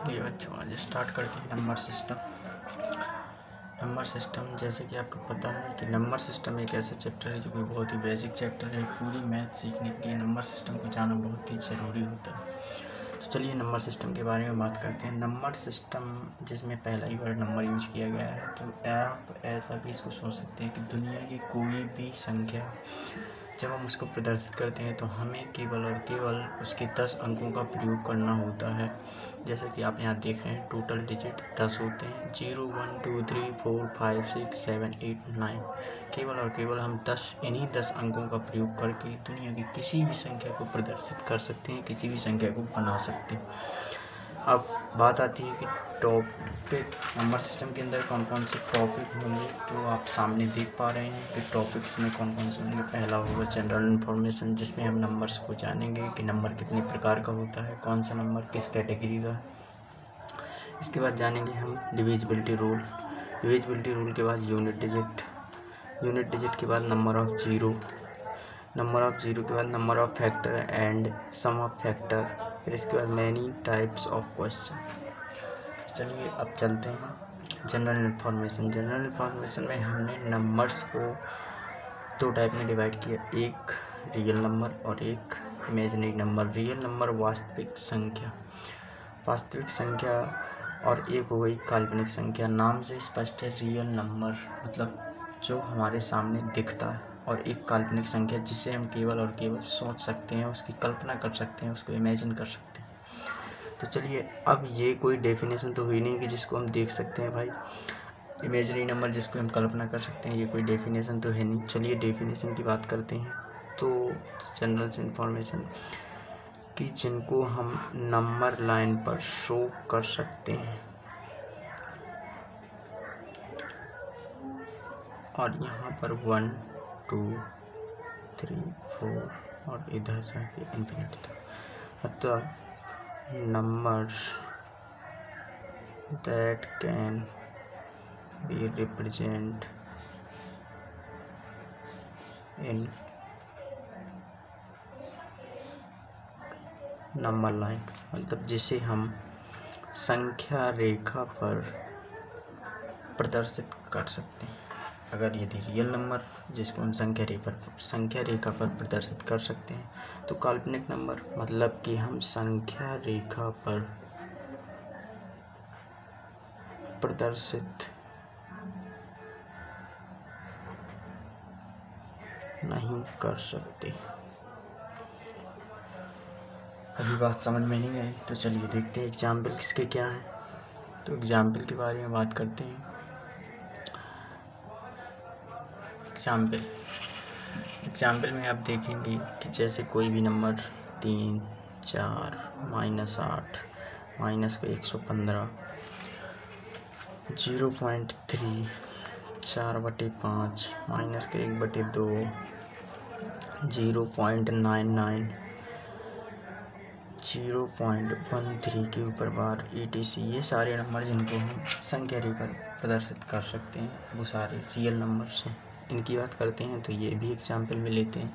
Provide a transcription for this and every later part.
चलिए बच्चों आज स्टार्ट करते हैं नंबर सिस्टम। नंबर सिस्टम जैसे कि आपको पता है कि नंबर सिस्टम एक ऐसा चैप्टर है जो कि बहुत ही बेसिक चैप्टर है। पूरी मैथ सीखने के लिए नंबर सिस्टम को जानना बहुत ही ज़रूरी होता है। तो चलिए नंबर सिस्टम के बारे में बात करते हैं। नंबर सिस्टम जिसमें पहला ही वर्ड नंबर यूज किया गया है, तो आप ऐसा भी इसको सोच सकते हैं कि दुनिया की कोई भी संख्या जब हम उसको प्रदर्शित करते हैं तो हमें केवल और केवल उसके 10 अंकों का प्रयोग करना होता है। जैसे कि आप यहाँ देख रहे हैं टोटल डिजिट 10 होते हैं, 0 1 2 3 4 5 6 7 8 9। केवल और केवल हम 10 इन्हीं 10 अंकों का प्रयोग करके दुनिया की किसी भी संख्या को प्रदर्शित कर सकते हैं, किसी भी संख्या को बना सकते हैं। अब बात आती है कि टॉपिक नंबर सिस्टम के अंदर कौन कौन से टॉपिक होंगे, तो आप सामने देख पा रहे हैं कि टॉपिक्स में कौन कौन से होंगे। पहला होगा जनरल इन्फॉर्मेशन, जिसमें हम नंबर्स को जानेंगे कि नंबर कितने प्रकार का होता है, कौन सा नंबर किस कैटेगरी का है। इसके बाद जानेंगे हम डिविजिबिलिटी रूल। डिविजिबिलिटी रूल के बाद यूनिट डिजिट के बाद नंबर ऑफ जीरो के बाद number of factor and sum of factor. फिर इसके बाद मैनी टाइप्स ऑफ क्वेश्चन। चलिए अब चलते हैं जनरल इन्फॉर्मेशन में हमने नंबर्स को दो टाइप में डिवाइड किया, एक रियल नंबर और एक इमेजिनरी नंबर। रियल नंबर वास्तविक संख्या और एक हो गई काल्पनिक संख्या। नाम से स्पष्ट है, रियल नंबर मतलब जो हमारे सामने दिखता है, और एक काल्पनिक संख्या जिसे हम केवल और केवल सोच सकते हैं, उसकी कल्पना कर सकते हैं, उसको इमेजिन कर सकते हैं। तो चलिए अब ये कोई डेफिनेशन तो हुई नहीं कि जिसको हम देख सकते हैं भाई, इमेजिनरी नंबर जिसको हम कल्पना कर सकते हैं, ये कोई डेफिनेशन तो है नहीं। चलिए डेफिनेशन की बात करते हैं। तो जनरल इन्फॉर्मेशन कि जिनको हम नंबर लाइन पर शो कर सकते हैं, और यहाँ पर 1 2 3 4 और इधर जाके इन्फिनिटी तक, मतलब numbers that can be represented in number line, मतलब जिसे हम संख्या रेखा पर प्रदर्शित कर सकते हैं। अगर यदि रियल नंबर जिसको हम संख्या रेखा पर प्रदर्शित कर सकते हैं, तो काल्पनिक नंबर मतलब कि हम संख्या रेखा पर प्रदर्शित नहीं कर सकते। अभी बात समझ में नहीं आई, तो चलिए देखते हैं एग्जाम्पल किसके क्या हैं। तो एग्जाम्पल के बारे में बात करते हैं। एग्जाम्पल में आप देखेंगे कि जैसे कोई भी नंबर 3 4 -8 -115 0.3 4/5 -1/2 0.99 0.13 के ऊपर बार etc। ये सारे नंबर जिनको हम संख्या रेखा प्रदर्शित कर सकते हैं, वो सारे रियल नंबर्स हैं। इनकी बात करते हैं तो ये भी एग्जाम्पल में लेते हैं।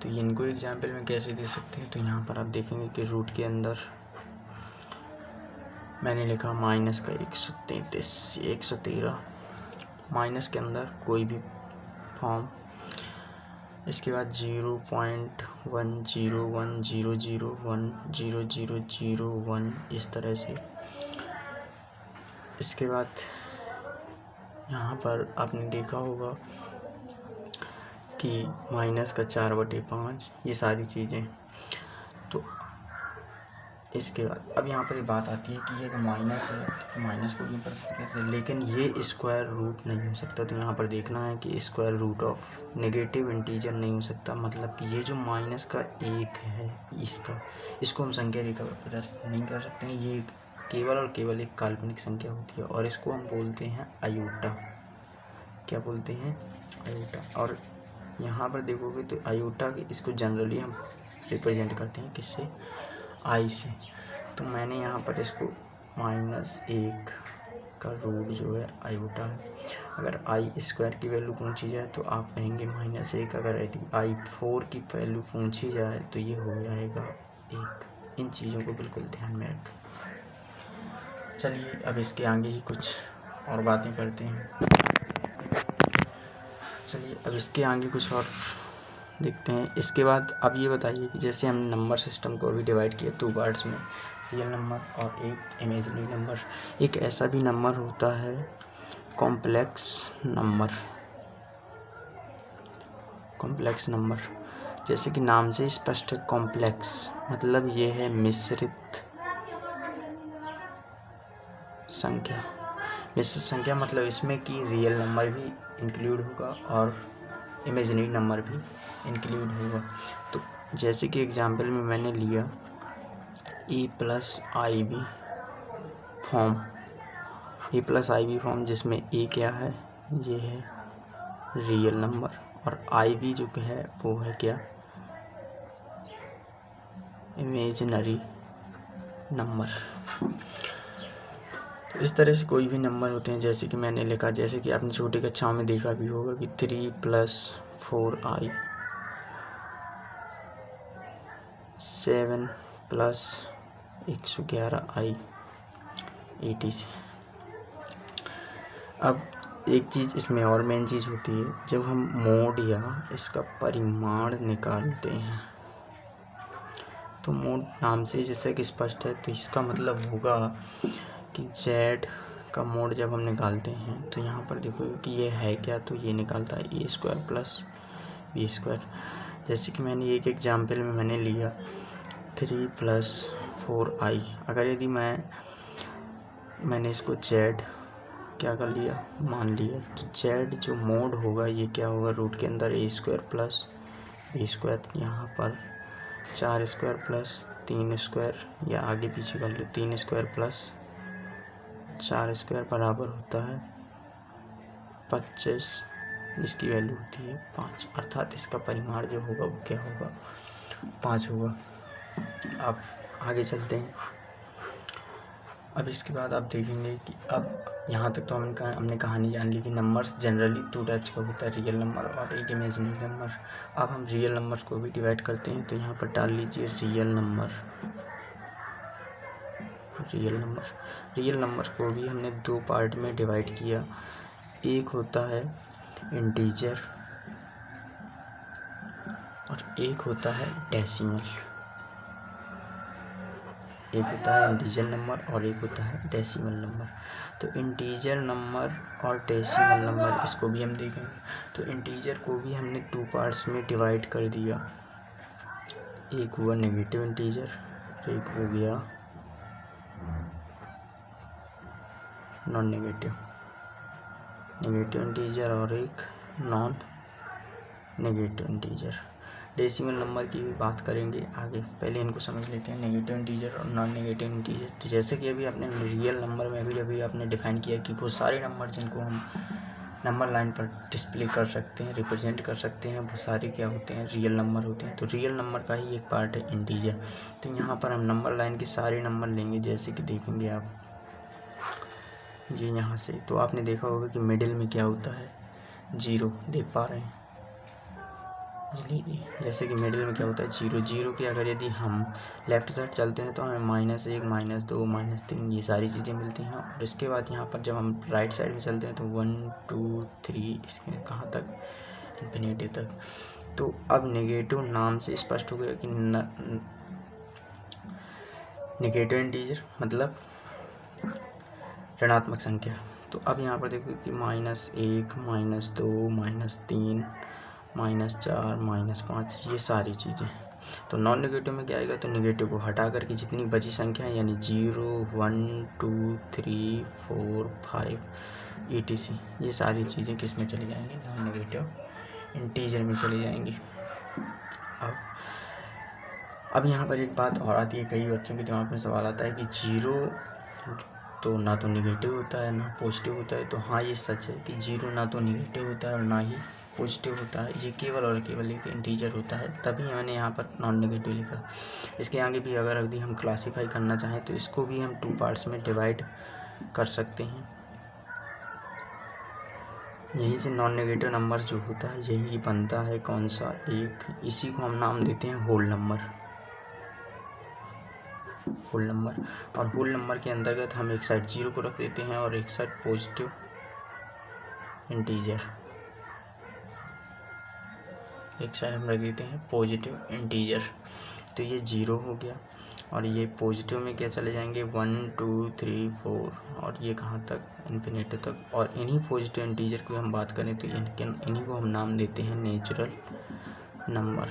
तो इनको एग्जाम्पल में कैसे दे सकते हैं, तो यहाँ पर आप देखेंगे कि रूट के अंदर मैंने लिखा माइनस का 113 माइनस के अंदर कोई भी फॉर्म। इसके बाद 0.1010010001 इस तरह से। इसके बाद यहाँ पर आपने देखा होगा कि माइनस का 4/5, ये सारी चीज़ें। तो इसके बाद अब यहाँ पर ये बात आती है कि ये अगर माइनस है तो माइनस को भी प्रदर्शित करते हैं, लेकिन ये स्क्वायर रूट नहीं हो सकता। तो यहाँ पर देखना है कि square root of negative integer नहीं हो सकता, मतलब कि ये जो माइनस का 1 है इसको हम संख्या रेखा पर प्रदर्शित नहीं कर सकते हैं। ये केवल और केवल एक काल्पनिक संख्या होती है, और इसको हम बोलते हैं आयोटा। क्या बोलते हैं? आयोटा। और यहाँ पर देखोगे तो आयोटा इसको जनरली हम रिप्रेजेंट करते हैं किससे? आई से। तो मैंने यहाँ पर इसको -1 का रूट जो है आयोटा है। अगर आई स्क्वायर की वैल्यू पूछी जाए तो आप कहेंगे -1। अगर यदि i4 की वैल्यू पूछी जाए तो ये हो जाएगा 1। इन चीज़ों को बिल्कुल ध्यान में रखें। चलिए अब इसके आगे ही कुछ और बातें करते हैं। चलिए अब इसके आगे कुछ और देखते हैं। इसके बाद अब ये बताइए कि जैसे हमने नंबर सिस्टम को अभी डिवाइड किया 2 पार्ट्स में, रियल नंबर और एक इमेजिनरी नंबर। एक ऐसा भी नंबर होता है कॉम्प्लेक्स नंबर। कॉम्प्लेक्स नंबर जैसे कि नाम से स्पष्ट है, कॉम्प्लेक्स मतलब ये है मिश्रित संख्या। मिश्रित संख्या मतलब इसमें कि रियल नंबर भी इंक्लूड होगा और इमेजिनरी नंबर भी इंक्लूड होगा। तो जैसे कि एग्जांपल में मैंने लिया a+ib फॉर्म, a+ib फॉर्म जिसमें a क्या है, ये है रियल नंबर और ib जो है वो है क्या, इमेजिनरी नंबर। तो इस तरह से कोई भी नंबर होते हैं, जैसे कि मैंने लिखा, जैसे कि आपने छोटी कक्षाओं में देखा भी होगा कि 3 + 4i, 7 + 111i, etc। अब एक चीज़ इसमें और मेन चीज़ होती है, जब हम मोड या इसका परिमाण निकालते हैं तो मोड नाम से जैसे कि स्पष्ट है, तो इसका मतलब होगा कि z का मोड जब हम निकालते हैं तो यहाँ पर देखो कि ये है क्या, तो ये निकालता है a² + b²। जैसे कि मैंने एक एग्जाम्पल में मैंने लिया 3 + 4i। अगर यदि मैंने इसको z क्या कर लिया, मान लिया, तो z जो मोड होगा ये क्या होगा, रूट के अंदर a² + b²। यहाँ पर 4² + 3² या आगे पीछे कर लो, 3² + 4² बराबर होता है 25, जिसकी वैल्यू होती है 5, अर्थात इसका परिमाण जो होगा वो क्या होगा, 5 होगा। अब आगे चलते हैं। अब इसके बाद आप देखेंगे कि अब यहाँ तक तो हमने कहानी जान ली कि नंबर्स जनरली 2 टाइप्स का होता है, रियल नंबर और एक इमेजिनरी नंबर। अब हम रियल नंबर्स को भी डिवाइड करते हैं, तो यहाँ पर डाल लीजिए रियल नंबर। रियल नंबर को भी हमने 2 पार्ट में डिवाइड किया। एक होता है इंटीजर और एक होता है डेसिमल। एक होता है इंटीजर नंबर और एक होता है डेसिमल नंबर। तो इंटीजर नंबर और डेसिमल नंबर इसको भी हम देखेंगे। तो इंटीजर को भी हमने 2 पार्ट्स में डिवाइड कर दिया। एक हुआ नेगेटिव इंटीजर, एक हो गया नॉन नेगेटिव इंटीजर और एक non negative integer. Decimal number की भी बात करेंगे आगे, पहले इनको समझ लेते हैं, नेगेटिव इंटीजर और नॉन नेगेटिव इंटीजर। तो जैसे कि अभी आपने रियल नंबर में अभी आपने डिफाइन किया कि वो सारे नंबर जिनको हम नंबर लाइन पर डिस्प्ले कर सकते हैं, रिप्रेजेंट कर सकते हैं, वो सारे क्या होते हैं, रियल नंबर होते हैं। तो रियल नंबर का ही एक पार्ट है इंटीजर। तो यहाँ पर हम नंबर लाइन के सारे नंबर लेंगे, जैसे कि देखेंगे आप ये यहाँ से, तो आपने देखा होगा कि मिडिल में क्या होता है, 0 देख पा रहे हैं। लीजिए जैसे कि मिडिल में क्या होता है, 0 के अगर यदि हम लेफ़्ट साइड चलते हैं तो हमें -1 -2 -3 ये सारी चीज़ें मिलती हैं। और इसके बाद यहाँ पर जब हम राइट साइड में चलते हैं तो 1 2 3 इसके कहाँ तक, इन्फिनिटी तक। तो अब नेगेटिव नाम से स्पष्ट हो गया कि नेगेटिव इंटीजर मतलब ऋणात्मक संख्या। तो अब यहाँ पर देखो कि -1 -2 -3 -4 -5 ये सारी चीज़ें। तो नॉन नेगेटिव में क्या आएगा, तो नेगेटिव को हटा करके जितनी बची संख्या है यानी 0 1 2 3 4 5 etc ये सारी चीज़ें किस में चली जाएंगी, नॉन नेगेटिव इंटीजर में चली जाएंगी। अब यहाँ पर एक बात और आती है, कई बच्चों के दिमाग में सवाल आता है कि 0 तो ना तो नेगेटिव होता है ना पॉजिटिव होता है। तो हाँ ये सच है कि 0 ना तो नेगेटिव होता है और ना ही पॉजिटिव होता है, ये केवल और केवल एक इंटीजर होता है, तभी मैंने यहाँ पर नॉन नेगेटिव लिखा। इसके आगे भी अगर अभी हम क्लासीफाई करना चाहें तो इसको भी हम 2 पार्ट्स में डिवाइड कर सकते हैं। यहीं से नॉन नेगेटिव नंबर जो होता है यही बनता है कौन सा, एक, इसी को हम नाम देते हैं होल नंबर। होल नंबर, और होल नंबर के अंतर्गत हम एक साइड 0 को रख देते हैं और एक साइड पॉजिटिव इंटीजर, एक साइड हम रख देते हैं पॉजिटिव इंटीजर। तो ये 0 हो गया और ये पॉजिटिव में क्या चले जाएंगे 1 2 3 4 और ये कहाँ तक इन्फिनिटी तक। और इन्हीं पॉजिटिव इंटीजर की हम बात करें तो इन्हीं को हम नाम देते हैं नेचुरल नंबर।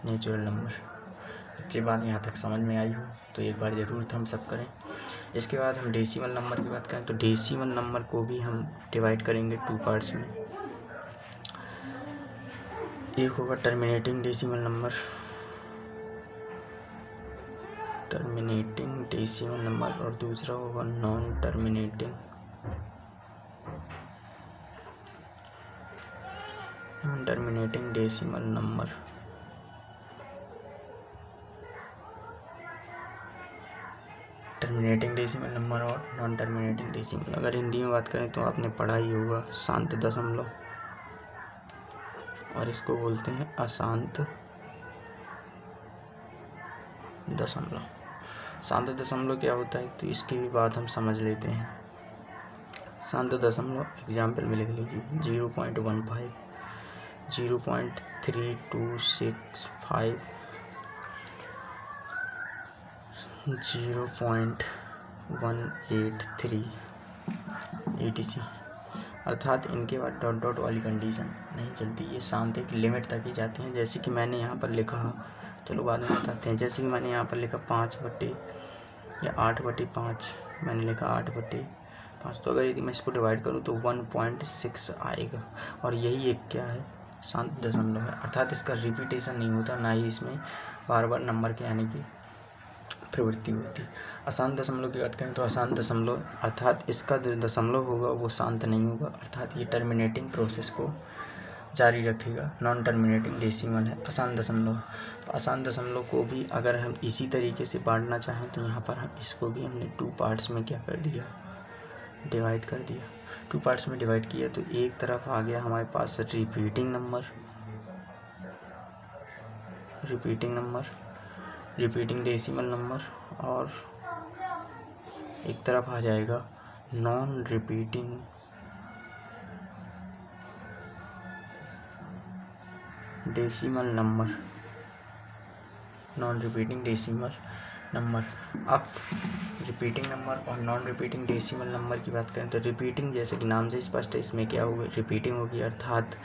Natural number. अच्छी बात यहाँ तक समझ में आई हो तो एक बार ज़रूर थम्स अप करें। इसके बाद हम डेसिमल नंबर की बात करें तो डेसिमल नंबर को भी हम डिवाइड करेंगे 2 पार्ट्स में। एक होगा terminating decimal number, terminating decimal number, और दूसरा होगा non terminating decimal number. Terminating decimal number और नॉन टर्मिनेटिंग डेसिमल। अगर हिंदी में बात करें तो आपने पढ़ा ही होगा शांत दशमलव, और इसको बोलते हैं अशांत दशमलव। शांत दशमलव क्या होता है तो इसकी भी बात हम समझ लेते हैं। शांत दशमलव एग्जाम्पल में लिख लीजिए 0.15, 0.3265, 0.183 etc। अर्थात इनके बाद डॉट डॉट वाली कंडीशन नहीं चलती, ये शांत एक लिमिट तक ही जाती हैं। जैसे कि मैंने यहाँ पर लिखा, चलो बाद में बताते हैं। जैसे कि मैंने यहाँ पर लिखा 8/5, मैंने लिखा 8/5, तो अगर यदि मैं इसको डिवाइड करूँ तो 1.6 आएगा। और यही एक क्या है शांत दशमलव है, अर्थात इसका रिपीटेशन नहीं होता, ना ही इसमें बार बार नंबर के आने की प्रवृत्ति होती। अशांत दशमलव की बात करें तो अशांत दशमलव अर्थात इसका जो दशमलव होगा वो शांत नहीं होगा, अर्थात ये टर्मिनेटिंग प्रोसेस को जारी रखेगा। नॉन टर्मिनेटिंग डेसिमल है अशांत दशमलव। तो अशांत दशमलव को भी अगर हम इसी तरीके से बांटना चाहें तो यहाँ पर हम इसको भी हमने 2 पार्ट्स में क्या कर दिया, डिवाइड कर दिया। 2 पार्ट्स में डिवाइड किया तो एक तरफ आ गया हमारे पास repeating number, repeating decimal number, और एक तरफ आ जाएगा non repeating decimal number, non repeating decimal number. अब रिपीटिंग नंबर और नॉन रिपीटिंग डेसिमल नंबर की बात करें तो रिपीटिंग जैसे कि नाम से स्पष्ट है, इसमें क्या होगा रिपीटिंग होगी, अर्थात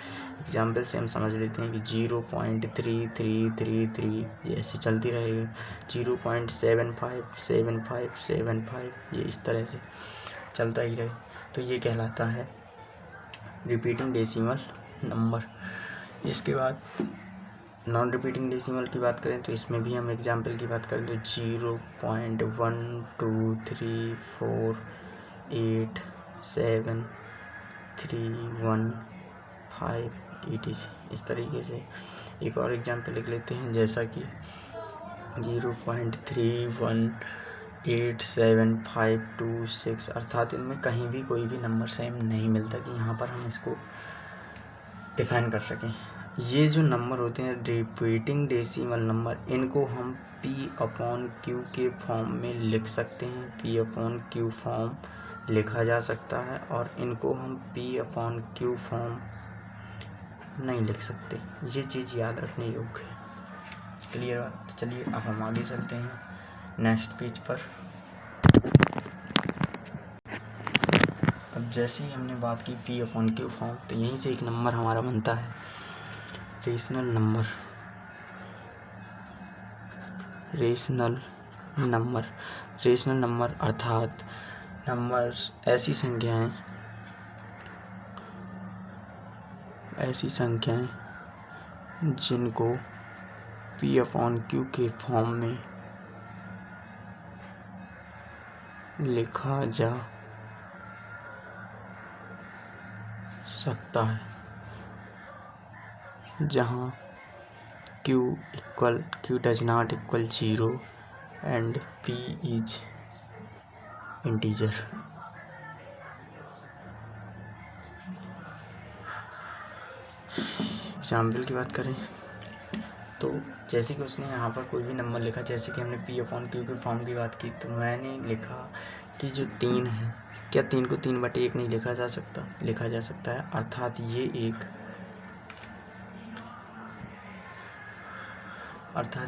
एग्जाम्पल से हम समझ लेते हैं कि 0.3333 ये ऐसे चलती रहेगी, 0.757575 ये इस तरह से चलता ही रहे, तो ये कहलाता है रिपीटिंग डेसिमल नंबर। इसके बाद नॉन रिपीटिंग डेसिमल की बात करें तो इसमें भी हम एग्जाम्पल की बात करें तो 0.123487315 etc। इस तरीके से एक और एग्जाम्पल लिख लेते हैं, जैसा कि 0.31875226, अर्थात इनमें कहीं भी कोई भी नंबर सेम नहीं मिलता कि यहाँ पर हम इसको डिफाइन कर सकें। ये जो नंबर होते हैं रिपीटिंग डेसिमल नंबर, इनको हम P/Q के फॉर्म में लिख सकते हैं, P/Q फॉर्म लिखा जा सकता है, और इनको हम P/Q फॉर्म नहीं लिख सकते। ये चीज़ याद रखने योग्य है। क्लियर बात? तो चलिए अब हम आगे चलते हैं नेक्स्ट पेज पर। अब जैसे ही हमने बात की P/Q फॉर्म, तो यहीं से एक नंबर हमारा बनता है रेशनल नंबर। रेशनल नंबर अर्थात नंबर ऐसी संख्याएं जिनको P/Q के फॉर्म में लिखा जा सकता है, जहाँ Q does not equal 0 and P is integer। Example की बात करें तो जैसे कि उसने यहाँ पर कोई भी नंबर लिखा, जैसे कि हमने P/Q की फॉर्म की बात की, तो मैंने लिखा कि जो 3 है, क्या 3 को 3/1 नहीं लिखा जा सकता? लिखा जा सकता है, अर्थात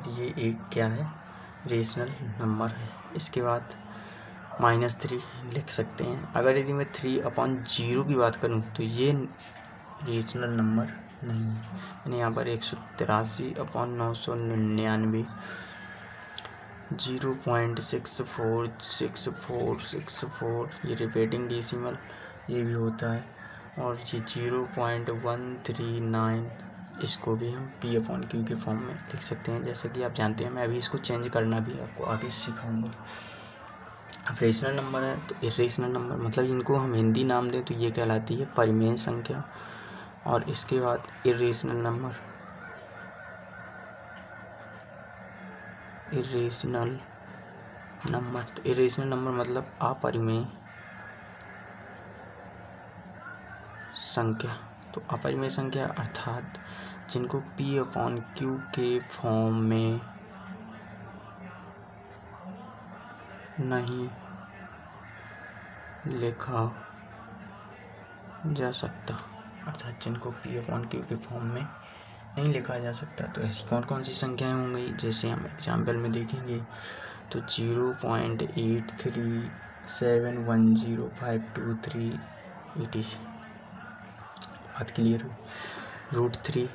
ये एक क्या है, रेशनल नंबर है। इसके बाद -3 लिख सकते हैं। अगर यदि मैं 3/0 की बात करूं तो ये रेशनल नंबर नहीं है। यानी यहाँ पर 183/999 0.646464 ये रिपीटिंग डेसिमल ये भी होता है, और ये 0.139 इसको भी हम P/Q के फॉर्म में लिख सकते हैं। जैसे कि आप जानते हैं, मैं अभी इसको चेंज करना भी आपको आगे सिखाऊंगा। अब रेशनल नंबर है तो इरेशनल नंबर, मतलब इनको हम हिंदी नाम दें तो ये कहलाती है परिमेय संख्या। और इसके बाद इरेशनल नंबर, तो इरेशनल नंबर मतलब अपरिमेय संख्या। तो अपरिमेय संख्या अर्थात जिनको P/Q के फॉर्म में नहीं लिखा जा सकता, नहीं लिखा जा सकता। तो ऐसी कौन कौन सी संख्याएं होंगी, जैसे हम एग्जाम्पल में देखेंगे तो 0.83710523 etc। बात क्लियर हुई। √3,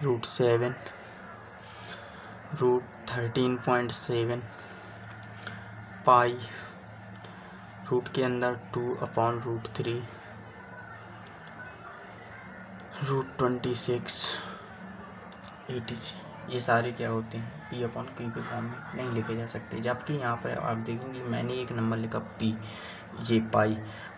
√7, √13.7, पाई, रूट के अंदर 2/√3, √26 etc। ये सारे क्या होते हैं, P/Q के फॉर्म में नहीं लिखे जा सकते। जबकि यहाँ पर आप देखेंगे मैंने एक नंबर लिखा P, ये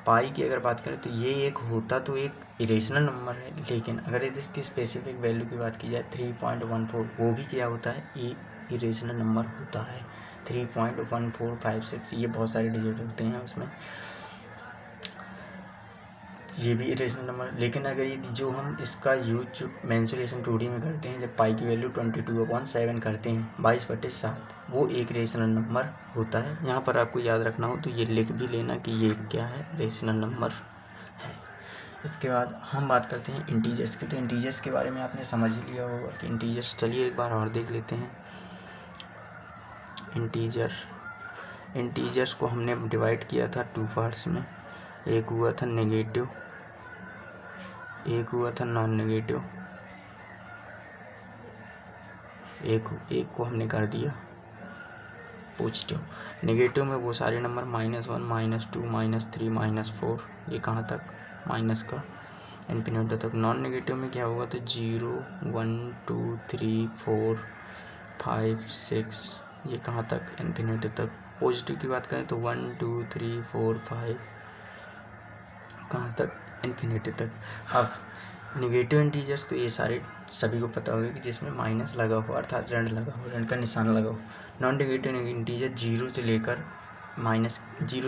पाई की अगर बात करें तो ये एक होता तो एक इरेशनल नंबर है, लेकिन अगर इसकी स्पेसिफिक वैल्यू की बात की जाए 3.14, वो भी क्या होता है, ये इरेशनल नंबर होता है। 3.1456 ये बहुत सारे डिजिट होते हैं उसमें, ये भी इरेशनल नंबर। लेकिन अगर ये जो हम इसका यूज जो मेंसुरेशन 2D में करते हैं, जब पाई की वैल्यू 22/7 करते हैं 22/7, वो एक रेशनल नंबर होता है। यहाँ पर आपको याद रखना हो तो ये लिख भी लेना कि ये क्या है, रेशनल नंबर है। इसके बाद हम बात करते हैं इंटीजर्स की। तो इंटीजर्स के बारे में आपने समझ ही लिया होगा कि इंटीजर्स, चलिए एक बार और देख लेते हैं। इंटीजर्स को हमने डिवाइड किया था 2 पार्ट्स में, एक हुआ था नेगेटिव, एक हुआ था नॉन नेगेटिव, एक को हमने कर दिया पॉजिटिव। नेगेटिव में वो सारे नंबर -1, -2, -3, -4, ये कहाँ तक, माइनस का इन्फिनिटी तक। नॉन नेगेटिव में क्या होगा, तो 0, 1, 2, 3, 4, 5, 6, ये कहाँ तक, इन्फिनिटी तक। पॉजिटिव की बात करें तो 1, 2, 3, 4, 5 कहाँ तक, इन्फिनिटी तक। अब नेगेटिव इंटीजर्स तो ये सारे सभी को पता होगा कि जिसमें माइनस लगा हो, अर्थात ऋण लगा हो, ऋण का निशान लगा हो। नॉन नेगेटिव इंटीजर 0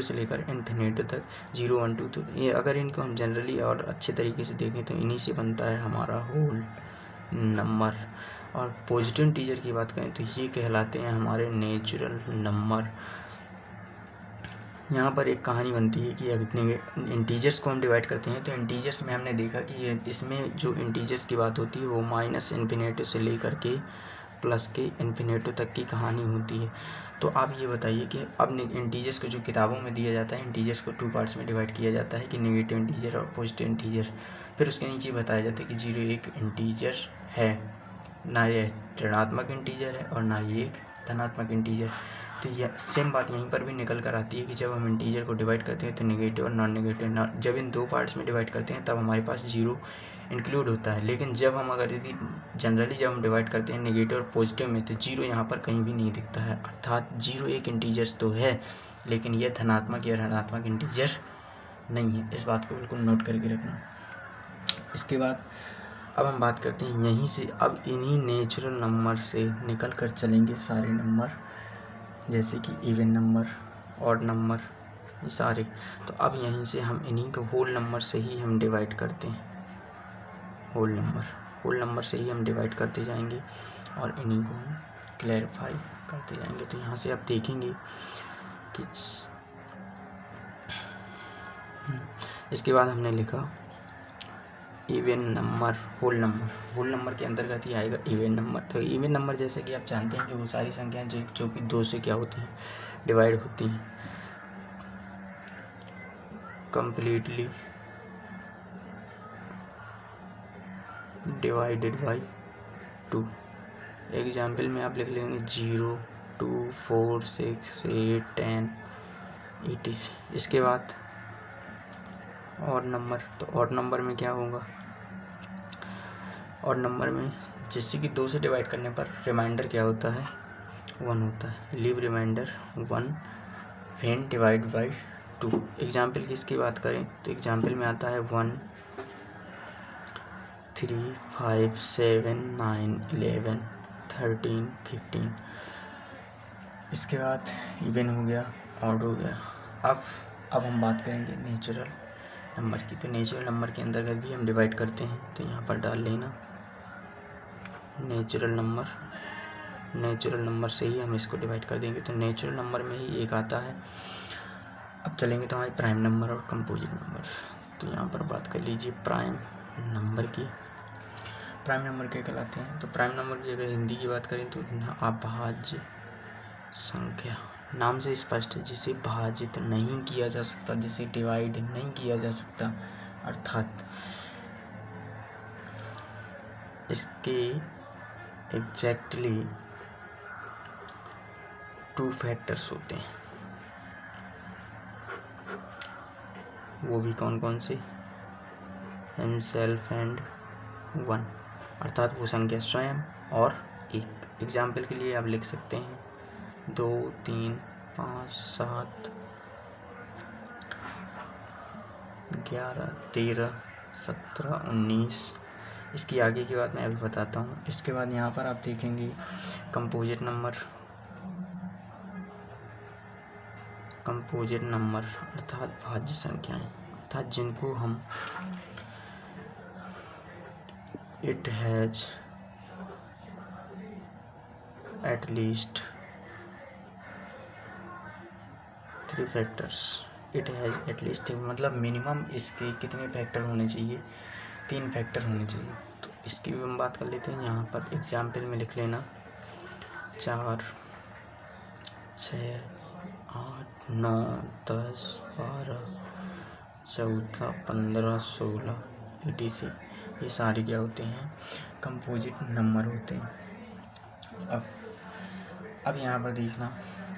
से लेकर इन्फिनिटी तक, 0, 1, 2, तो ये अगर इनको हम जनरली और अच्छे तरीके से देखें तो इन्हीं से बनता है हमारा होल नंबर। और पॉजिटिव इंटीजर की बात करें तो ये कहलाते हैं हमारे नेचुरल नंबर। यहाँ पर एक कहानी बनती है कि इंटीजर्स को हम डिवाइड करते हैं तो इंटीजर्स में हमने देखा कि ये इसमें जो इंटीजर्स की बात होती है वो -इन्फिनिटी से लेकर के प्लस के इन्फिनिटी तक की कहानी होती है। तो आप ये बताइए कि अब इंटीजर्स को जो किताबों में दिया जाता है, इंटीजर्स को 2 पार्ट्स में डिवाइड किया जाता है कि नेगेटिव इंटीजर और पॉजिटिव इंटीजर। फिर उसके नीचे बताया जाता है कि 0 एक इंटीजर है, ना ये ऋणात्मक इंटीजर है और ना ये एक धनात्मक इंटीजर। तो यह सेम बात यहीं पर भी निकल कर आती है कि जब हम इंटीजर को डिवाइड करते हैं तो नेगेटिव और नॉन नेगेटिव, जब इन 2 पार्ट्स में डिवाइड करते हैं तब हमारे पास 0 इंक्लूड होता है। लेकिन जब हम यदि जनरली जब हम डिवाइड करते हैं नेगेटिव और पॉजिटिव में, तो 0 यहाँ पर कहीं भी नहीं दिखता है। अर्थात 0 एक इंटीजर्स तो है, लेकिन यह धनात्मक या ऋणात्मक इंटीजर नहीं है। इस बात को बिल्कुल नोट करके रखना। इसके बाद अब हम बात करते हैं यहीं से, अब इन्हीं नेचुरल नंबर से निकल कर चलेंगे सारे नंबर, जैसे कि इवन नंबर, ऑड नंबर, ये सारे। तो अब यहीं से हम इन्हीं को होल नंबर से ही हम डिवाइड करते हैं, होल नंबर। होल नंबर से ही हम डिवाइड करते जाएंगे और इन्हीं को हम क्लैरिफाई करते जाएंगे। तो यहाँ से आप देखेंगे कि इसके बाद हमने लिखा इवन नंबर, होल नंबर के अंतर्गत ही आएगा इवन नंबर। तो इवन नंबर जैसे कि आप जानते हैं कि वो सारी संख्याएं जो कि 2 से क्या होती हैं, डिवाइड होती हैं, कंप्लीटली डिवाइडेड बाई 2। एग्जाम्पल में आप लिख लेंगे 0, 2, 4, 6, 8, 10, etc। इसके बाद ऑड नंबर, तो ऑड नंबर में क्या होगा, ऑड नंबर में जिससे कि 2 से डिवाइड करने पर रिमाइंडर क्या होता है, 1 होता है। Leave remainder 1 when divide by 2। Example की इसकी बात करें तो एग्जाम्पल में आता है 1, 3, 5, 7, 9, 11, 13, 15। इसके बाद इवन हो गया, ऑड हो गया। अब हम बात करेंगे नेचुरल नंबर की। तो नेचुरल नंबर के अंतर्गत भी हम डिवाइड करते हैं, तो यहाँ पर डाल लेना नेचुरल नंबर से ही हम इसको डिवाइड कर देंगे। तो नेचुरल नंबर में ही एक आता है। अब चलेंगे तो हमारे प्राइम नंबर और कंपोजिट नंबर। तो यहाँ पर बात कर लीजिए प्राइम नंबर की। प्राइम नंबर क्या कहलाते हैं, तो प्राइम नंबर की अगर हिंदी की बात करें तो अभाज्य संख्या, नाम से स्पष्ट है, जिसे भाजित नहीं किया जा सकता, जिसे डिवाइड नहीं किया जा सकता, अर्थात इसके एग्जैक्टली 2 फैक्टर्स होते हैं। वो भी कौन कौन से, हिमसेल्फ एंड 1, अर्थात वो संख्या स्वयं और 1। एग्जाम्पल के लिए आप लिख सकते हैं 2, 3, 5, 7, 11, 13, 17, 19। इसकी आगे की बात मैं अभी बताता हूँ। इसके बाद यहाँ पर आप देखेंगे कंपोजिट नंबर अर्थात भाज्य संख्याएं, अर्थात जिनको हम it has at least 3 factors. It has at least, मतलब मिनिमम इसके कितने फैक्टर होने चाहिए, 3 फैक्टर होने चाहिए। तो इसकी भी हम बात कर लेते हैं। यहाँ पर एग्जाम्पल में लिख लेना 4, 6, 8, 9, 10, 12, 14, 15, 16, etc। ये सारे क्या होते हैं, कंपोजिट नंबर होते हैं। अब यहाँ पर देखना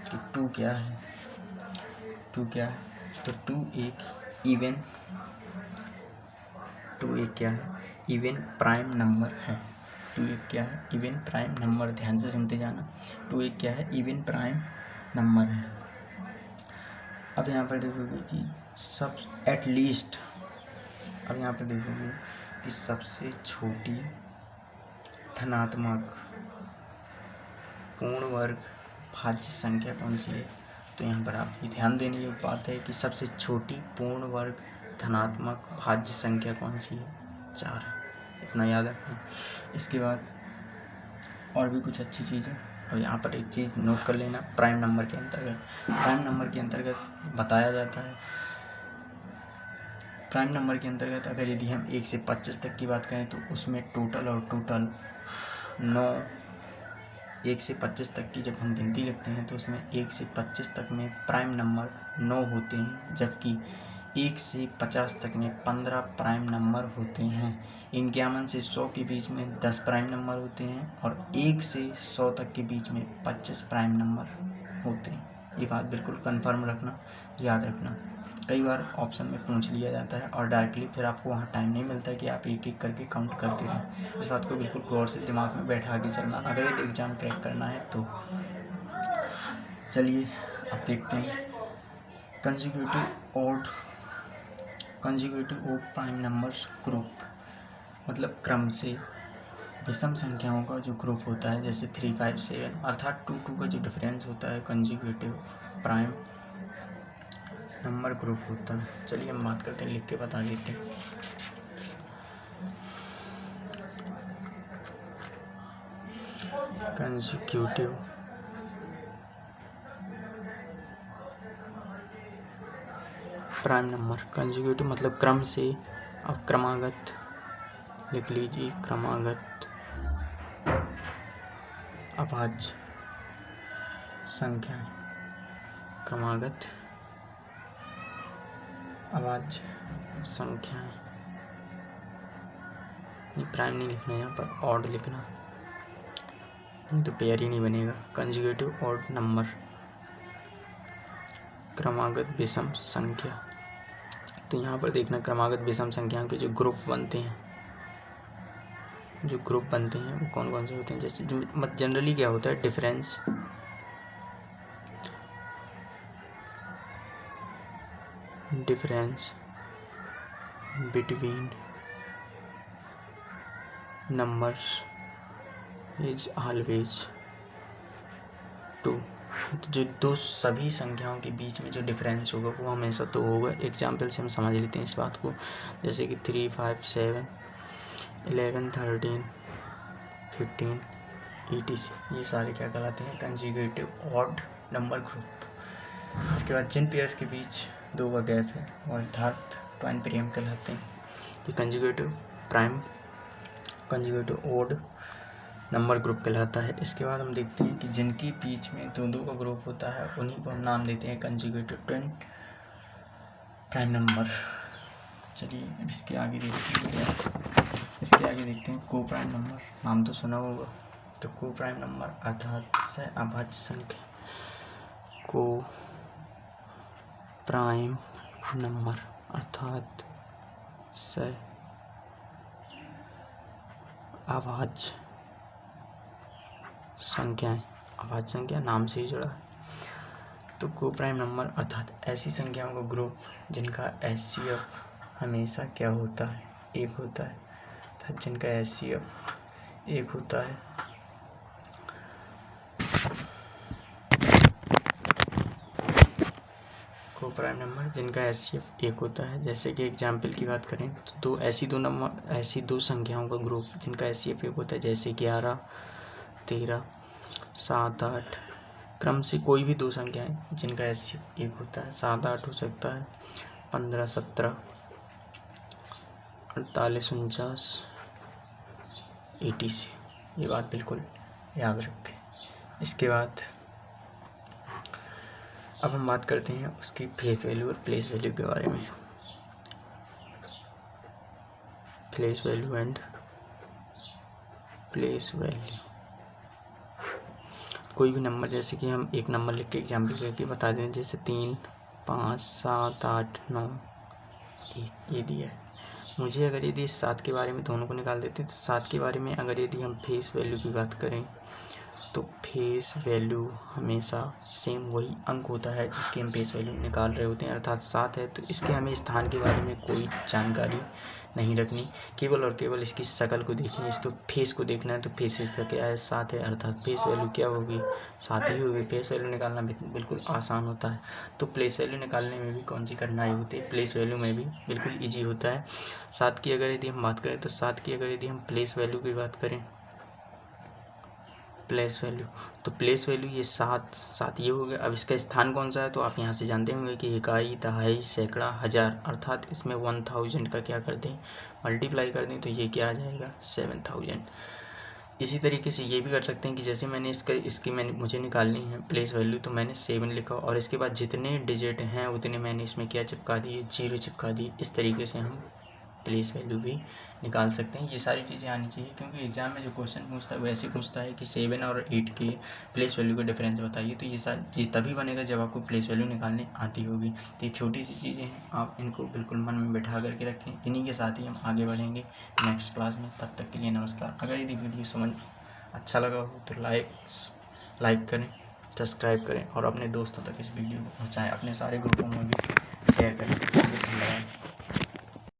कि 2 क्या है। तो 2 एक क्या है, इवन प्राइम नंबर है। 2 एक क्या है, इवन प्राइम नंबर, ध्यान से सुनते जाना। 2 एक क्या है, इवन प्राइम नंबर है। अब यहाँ पर देखोगे कि सब एटलीस्ट, अब यहाँ पर देखोगे कि सबसे छोटी धनात्मक पूर्ण वर्ग भाज्य संख्या कौन सी है। तो यहाँ पर आप ये ध्यान देने की बात है कि सबसे छोटी पूर्ण वर्ग धनात्मक भाज्य संख्या कौन सी है, 4 है। इतना याद रखना। इसके बाद और भी कुछ अच्छी चीज़ है। और यहाँ पर एक चीज़ नोट कर लेना, प्राइम नंबर के अंतर्गत बताया जाता है। प्राइम नंबर के अंतर्गत अगर यदि हम 1 से 25 तक की बात करें तो उसमें टोटल 9, 1 से 25 तक की जब हम गिनती लिखते हैं तो उसमें 1 से 25 तक में प्राइम नंबर 9 होते हैं, जबकि 1 से 50 तक में 15 प्राइम नंबर होते हैं। 51 से 100 के बीच में 10 प्राइम नंबर होते हैं और 1 से 100 तक के बीच में 25 प्राइम नंबर होते हैं। ये बात बिल्कुल कंफर्म रखना, याद रखना। कई बार ऑप्शन में पूछ लिया जाता है और डायरेक्टली फिर आपको वहाँ टाइम नहीं मिलता है कि आप एक एक करके काउंट करते रहें। इस बात को बिल्कुल गौर से दिमाग में बैठा के चलना अगर एक एग्ज़ाम क्रैक करना है तो। चलिए अब देखते हैं consecutive odd prime numbers group, मतलब क्रम से विषम संख्याओं का जो ग्रुप होता है, जैसे 3, 5, 7, अर्थात 2, 2 का जो डिफरेंस होता है कंसेक्यूटिव प्राइम नंबर ग्रुप होता है। चलिए हम बात करते हैं, लिख के बता देते हैं। Consecutive prime number. कंसेक्यूटिव मतलब क्रम से, अब क्रमागत लिख लीजिए, क्रमागत अभाज्य संख्याएं, क्रमागत अभाज्य संख्याएं। प्राइम नहीं लिखना है यहाँ पर, ऑड लिखना, नहीं तो पेयर ही नहीं बनेगा। कंसेक्यूटिव ऑड नंबर, क्रमागत विषम संख्या। तो यहाँ पर देखना क्रमागत विषम संख्याओं के जो ग्रुप बनते हैं, वो कौन कौन से होते हैं। जैसे जनरली क्या होता है, difference between numbers is always 2। जो दो सभी संख्याओं के बीच में जो डिफरेंस होगा वो हमेशा 2 होगा। एग्जाम्पल से हम समझ लेते हैं इस बात को, जैसे कि 3, 5, 7, 11, 13, 15 etc। ये सारे क्या कहलाते हैं, कंसेक्यूटिव ऑड नंबर ग्रुप। उसके बाद जिन पेयर्स के बीच 2 का गैप है वो अर्थात ट्वाइन पेयर कहलाते हैं। तो consecutive prime, consecutive odd number group कहलाता है। इसके बाद हम देखते हैं कि जिनके बीच में 2 का ग्रुप होता है उन्हीं को हम नाम देते हैं कंसेक्यूटिव ट्विन प्राइम नंबर। चलिए इसके आगे देखते हैं को प्राइम नंबर, नाम तो सुना होगा। तो को प्राइम नंबर अर्थात सह अभाज्य संख्या, को प्राइम नंबर अर्थात सह अभाज्य संख्याएं। अभाज्य संख्या नाम से ही जुड़ा है। तो को प्राइम नंबर अर्थात ऐसी संख्याओं का ग्रुप जिनका HCF हमेशा क्या होता है, 1 होता है, अर्थात जिनका HCF 1 होता है। को प्राइम नंबर जिनका HCF 1 होता है। जैसे कि एग्जाम्पल की बात करें तो ऐसी दो संख्याओं का ग्रुप जिनका HCF 1 होता है, जैसे 11, 13, 7, 8। क्रम से कोई भी 2 संख्याएं जिनका HCF 1 होता है, 7, 8 हो सकता है, 15, 17, 48, 49 etc। ये बात बिल्कुल याद रखें। इसके बाद अब हम बात करते हैं उसकी फेस वैल्यू और प्लेस वैल्यू के बारे में। Face value and place value. कोई भी नंबर, जैसे कि हम एक नंबर लिख के एग्जाम्पल करके बता दें, जैसे 3, 5, 7, 8, 9, 1 ये दिया है। मुझे अगर यदि इस 7 के बारे में दोनों को निकाल देते हैं तो 7 के बारे में अगर यदि हम फेस वैल्यू की बात करें तो फेस वैल्यू हमेशा सेम वही अंक होता है जिसकी हम फेस वैल्यू निकाल रहे होते हैं, अर्थात 7 है। तो इसके हमें स्थान के बारे में कोई जानकारी नहीं रखनी, केवल और केवल इसकी शक्ल को देखनी है, इसको फेस को देखना है। तो फेस इसका क्या है, 7 है, अर्थात फेस वैल्यू क्या होगी, 7 ही होगी। फेस वैल्यू निकालना बिल्कुल आसान होता है। तो प्लेस वैल्यू निकालने में भी कौन सी कठिनाई होती है, प्लेस वैल्यू में भी बिल्कुल ईजी होता है। 7 की अगर यदि हम बात करें तो 7 की अगर यदि हम प्लेस वैल्यू की बात करें, प्लेस वैल्यू, तो प्लेस वैल्यू ये 7 ये हो गया। अब इसका स्थान कौन सा है, तो आप यहाँ से जानते होंगे कि इकाई, दहाई, सैकड़ा, हजार, अर्थात इसमें 1000 का क्या कर दें, मल्टीप्लाई कर दें, तो ये क्या आ जाएगा 7000। इसी तरीके से ये भी कर सकते हैं कि जैसे मैंने मुझे निकालनी है प्लेस वैल्यू, तो मैंने 7 लिखा और इसके बाद जितने डिजिट हैं उतने मैंने इसमें क्या चिपका दिए, 0 चिपका दिए। इस तरीके से हम प्लेस वैल्यू भी निकाल सकते हैं। ये सारी चीज़ें आनी चाहिए, क्योंकि एग्जाम में जो क्वेश्चन पूछता है वैसे पूछता है कि 7 और 8 के प्लेस वैल्यू का डिफरेंस बताइए। तो ये तभी बनेगा जब आपको प्लेस वैल्यू निकालनी आती होगी। तो ये छोटी सी चीज़ें हैं, आप इनको बिल्कुल मन में बैठा करके रखें। इन्हीं के साथ ही हम आगे बढ़ेंगे नेक्स्ट क्लास में। तब तक के लिए नमस्कार। अगर यदि वीडियो समझ अच्छा लगा हो तो लाइक करें, सब्सक्राइब करें और अपने दोस्तों तक इस वीडियो को पहुँचाएँ। अपने सारे ग्रुपों में भी शेयर करें। धन्यवाद।